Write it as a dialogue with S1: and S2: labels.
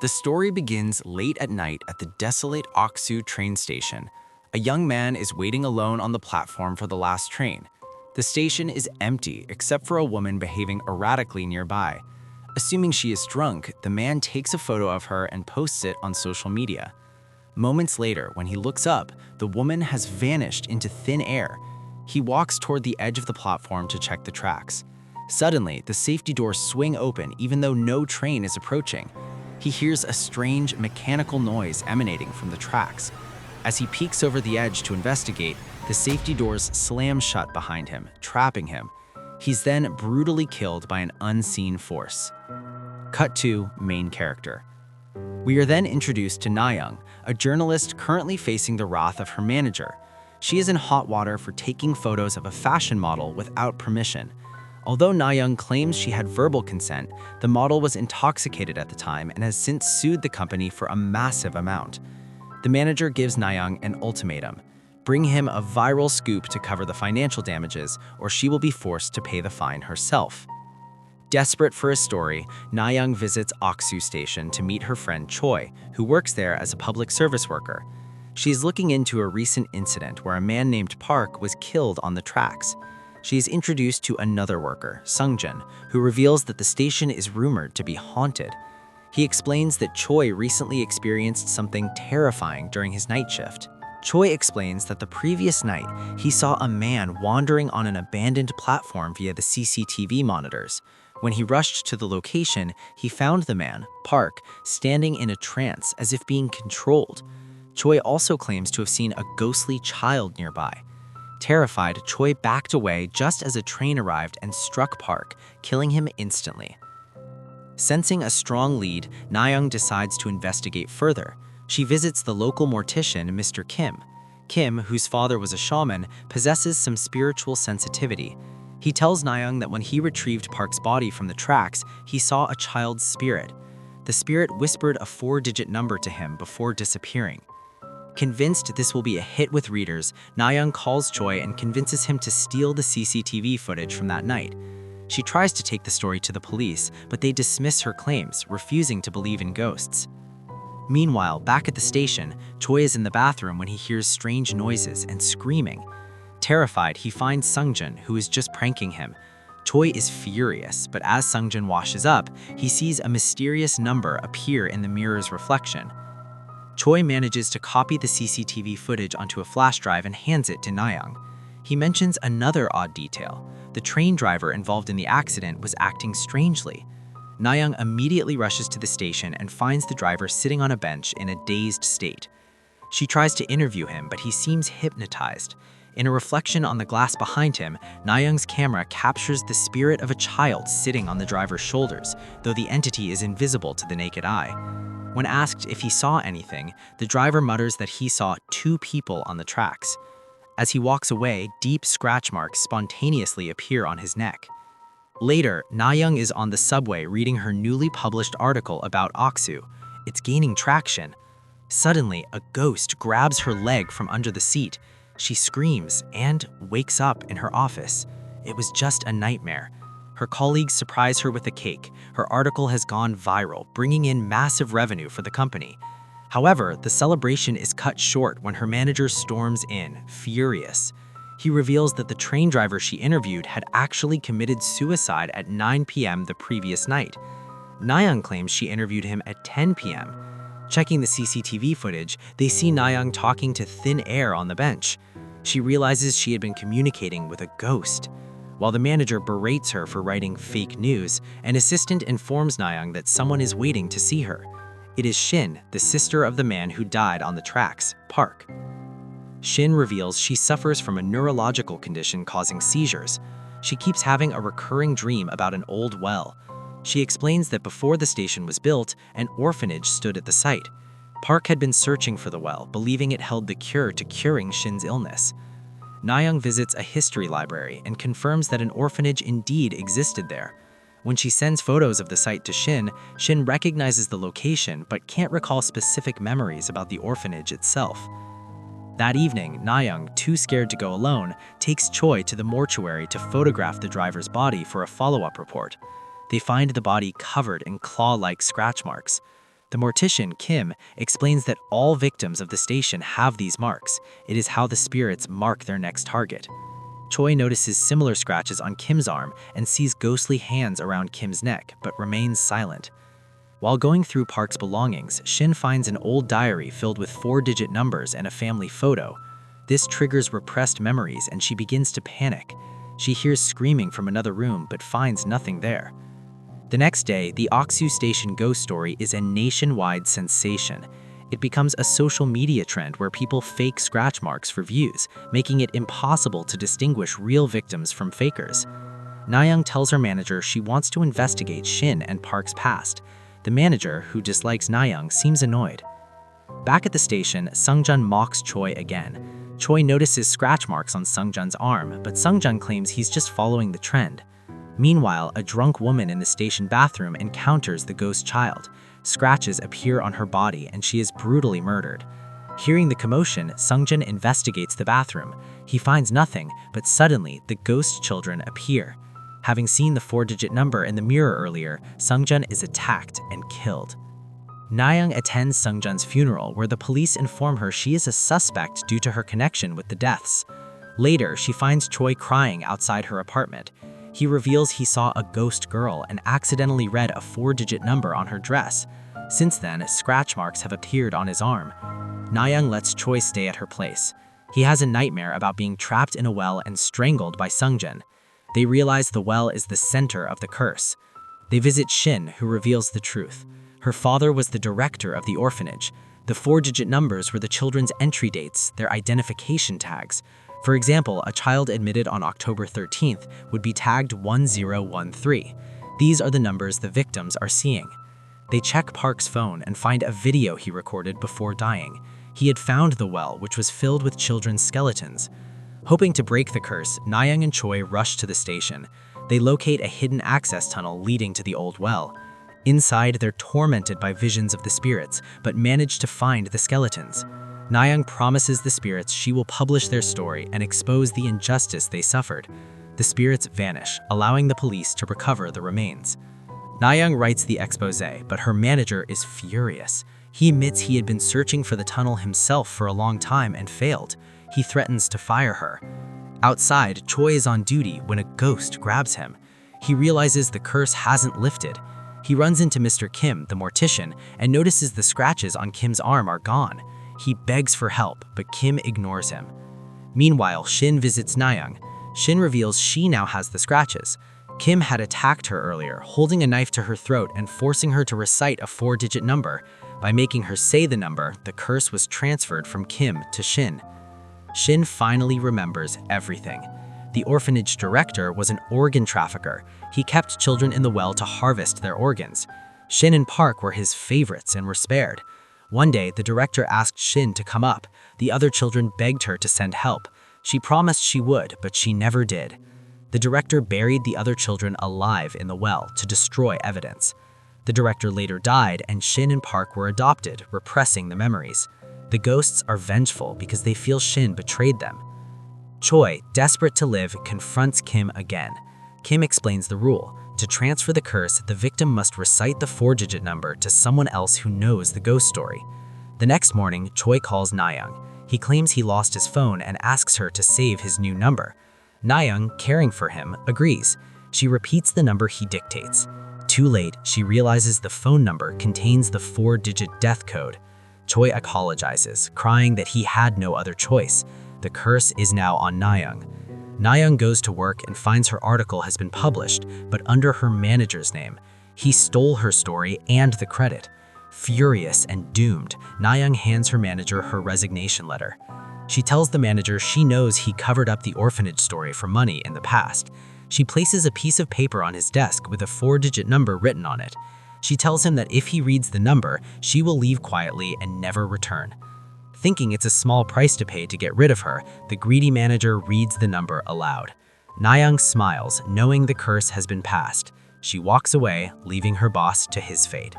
S1: The story begins late at night at the desolate Oksu train station. A young man is waiting alone on the platform for the last train. The station is empty except for a woman behaving erratically nearby. Assuming she is drunk, the man takes a photo of her and posts it on social media. Moments later, when he looks up, the woman has vanished into thin air. He walks toward the edge of the platform to check the tracks. Suddenly, the safety doors swing open even though no train is approaching. He hears a strange mechanical noise emanating from the tracks. As he peeks over the edge to investigate, the safety doors slam shut behind him, trapping him. He's then brutally killed by an unseen force. Cut to main character. We are then introduced to Naong, a journalist currently facing the wrath of her manager. She is in hot water for taking photos of a fashion model without permission. Although Naong claims she had verbal consent, the model was intoxicated at the time and has since sued the company for a massive amount. The manager gives Naong an ultimatum: bring him a viral scoop to cover the financial damages, or she will be forced to pay the fine herself. Desperate for a story, Naong visits Oksu Station to meet her friend Choi, who works there as a public service worker. She is looking into a recent incident where a man named Park was killed on the tracks. She is introduced to another worker, Sungjin, who reveals that the station is rumored to be haunted. He explains that Choi recently experienced something terrifying during his night shift. Choi explains that the previous night, he saw a man wandering on an abandoned platform via the CCTV monitors. When he rushed to the location, he found the man, Park, standing in a trance as if being controlled. Choi also claims to have seen a ghostly child nearby. Terrified, Choi backed away just as a train arrived and struck Park, killing him instantly. Sensing a strong lead, Naong decides to investigate further. She visits the local mortician, Mr. Kim. Kim, whose father was a shaman, possesses some spiritual sensitivity. He tells Naong that when he retrieved Park's body from the tracks, he saw a child's spirit. The spirit whispered a 4-digit number to him before disappearing. Convinced this will be a hit with readers, Naong calls Choi and convinces him to steal the CCTV footage from that night. She tries to take the story to the police, but they dismiss her claims, refusing to believe in ghosts. Meanwhile, back at the station, Choi is in the bathroom when he hears strange noises and screaming. Terrified, he finds Sungjin, who is just pranking him. Choi is furious, but as Sungjin washes up, he sees a mysterious number appear in the mirror's reflection. Choi manages to copy the CCTV footage onto a flash drive and hands it to Naong. He mentions another odd detail. The train driver involved in the accident was acting strangely. Naong immediately rushes to the station and finds the driver sitting on a bench in a dazed state. She tries to interview him, but he seems hypnotized. In a reflection on the glass behind him, Naong's camera captures the spirit of a child sitting on the driver's shoulders, though the entity is invisible to the naked eye. When asked if he saw anything, the driver mutters that he saw 2 people on the tracks. As he walks away, deep scratch marks spontaneously appear on his neck. Later, Naong is on the subway reading her newly published article about Oksu. It's gaining traction. Suddenly, a ghost grabs her leg from under the seat. She screams and wakes up in her office. It was just a nightmare. Her colleagues surprise her with a cake. Her article has gone viral, bringing in massive revenue for the company. However, the celebration is cut short when her manager storms in, furious. He reveals that the train driver she interviewed had actually committed suicide at 9 p.m. the previous night. Naong claims she interviewed him at 10 p.m. Checking the CCTV footage, they see Naong talking to thin air on the bench. She realizes she had been communicating with a ghost. While the manager berates her for writing fake news, an assistant informs Naong that someone is waiting to see her. It is Shin, the sister of the man who died on the tracks, Park. Shin reveals she suffers from a neurological condition causing seizures. She keeps having a recurring dream about an old well. She explains that before the station was built, an orphanage stood at the site. Park had been searching for the well, believing it held the cure to curing Shin's illness. Naong visits a history library and confirms that an orphanage indeed existed there. When she sends photos of the site to Shin, Shin recognizes the location but can't recall specific memories about the orphanage itself. That evening, Naong, too scared to go alone, takes Choi to the mortuary to photograph the driver's body for a follow-up report. They find the body covered in claw-like scratch marks. The mortician, Kim, explains that all victims of the station have these marks. It is how the spirits mark their next target. Choi notices similar scratches on Kim's arm and sees ghostly hands around Kim's neck, but remains silent. While going through Park's belongings, Shin finds an old diary filled with 4-digit numbers and a family photo. This triggers repressed memories and she begins to panic. She hears screaming from another room but finds nothing there. The next day, the Oksu Station ghost story is a nationwide sensation. It becomes a social media trend where people fake scratch marks for views, making it impossible to distinguish real victims from fakers. Naong tells her manager she wants to investigate Shin and Park's past. The manager, who dislikes Naong, seems annoyed. Back at the station, Sungjun mocks Choi again. Choi notices scratch marks on Sungjun's arm, but Sungjun claims he's just following the trend. Meanwhile, a drunk woman in the station bathroom encounters the ghost child. Scratches appear on her body and she is brutally murdered. Hearing the commotion, Sungjun investigates the bathroom. He finds nothing, but suddenly the ghost children appear. Having seen the 4-digit number in the mirror earlier, Sungjun is attacked and killed. Naong attends Sungjun's funeral, where the police inform her she is a suspect due to her connection with the deaths. Later, she finds Choi crying outside her apartment. He reveals he saw a ghost girl and accidentally read a 4-digit number on her dress. Since then, scratch marks have appeared on his arm. Naong lets Choi stay at her place. He has a nightmare about being trapped in a well and strangled by Sungjun. They realize the well is the center of the curse. They visit Shin, who reveals the truth. Her father was the director of the orphanage. The 4-digit numbers were the children's entry dates, their identification tags. For example, a child admitted on October 13th would be tagged 1013. These are the numbers the victims are seeing. They check Park's phone and find a video he recorded before dying. He had found the well, which was filled with children's skeletons. Hoping to break the curse, Naong and Choi rush to the station. They locate a hidden access tunnel leading to the old well. Inside, they're tormented by visions of the spirits, but manage to find the skeletons. Naong promises the spirits she will publish their story and expose the injustice they suffered. The spirits vanish, allowing the police to recover the remains. Naong writes the expose, but her manager is furious. He admits he had been searching for the tunnel himself for a long time and failed. He threatens to fire her. Outside, Choi is on duty when a ghost grabs him. He realizes the curse hasn't lifted. He runs into Mr. Kim, the mortician, and notices the scratches on Kim's arm are gone. He begs for help, but Kim ignores him. Meanwhile, Shin visits Naong. Shin reveals she now has the scratches. Kim had attacked her earlier, holding a knife to her throat and forcing her to recite a 4-digit number. By making her say the number, the curse was transferred from Kim to Shin. Shin finally remembers everything. The orphanage director was an organ trafficker. He kept children in the well to harvest their organs. Shin and Park were his favorites and were spared. One day, the director asked Shin to come up. The other children begged her to send help. She promised she would, but she never did. The director buried the other children alive in the well to destroy evidence. The director later died, and Shin and Park were adopted, repressing the memories. The ghosts are vengeful because they feel Shin betrayed them. Choi, desperate to live, confronts Kim again. Kim explains the rule. To transfer the curse, the victim must recite the 4-digit number to someone else who knows the ghost story. The next morning, Choi calls Naong. He claims he lost his phone and asks her to save his new number. Naong, caring for him, agrees. She repeats the number he dictates. Too late, she realizes the phone number contains the 4-digit death code. Choi apologizes, crying that he had no other choice. The curse is now on Naong. Naong goes to work and finds her article has been published, but under her manager's name. He stole her story and the credit. Furious and doomed, Naong hands her manager her resignation letter. She tells the manager she knows he covered up the orphanage story for money in the past. She places a piece of paper on his desk with a 4-digit number written on it. She tells him that if he reads the number, she will leave quietly and never return. Thinking it's a small price to pay to get rid of her, the greedy manager reads the number aloud. Naong smiles, knowing the curse has been passed. She walks away, leaving her boss to his fate.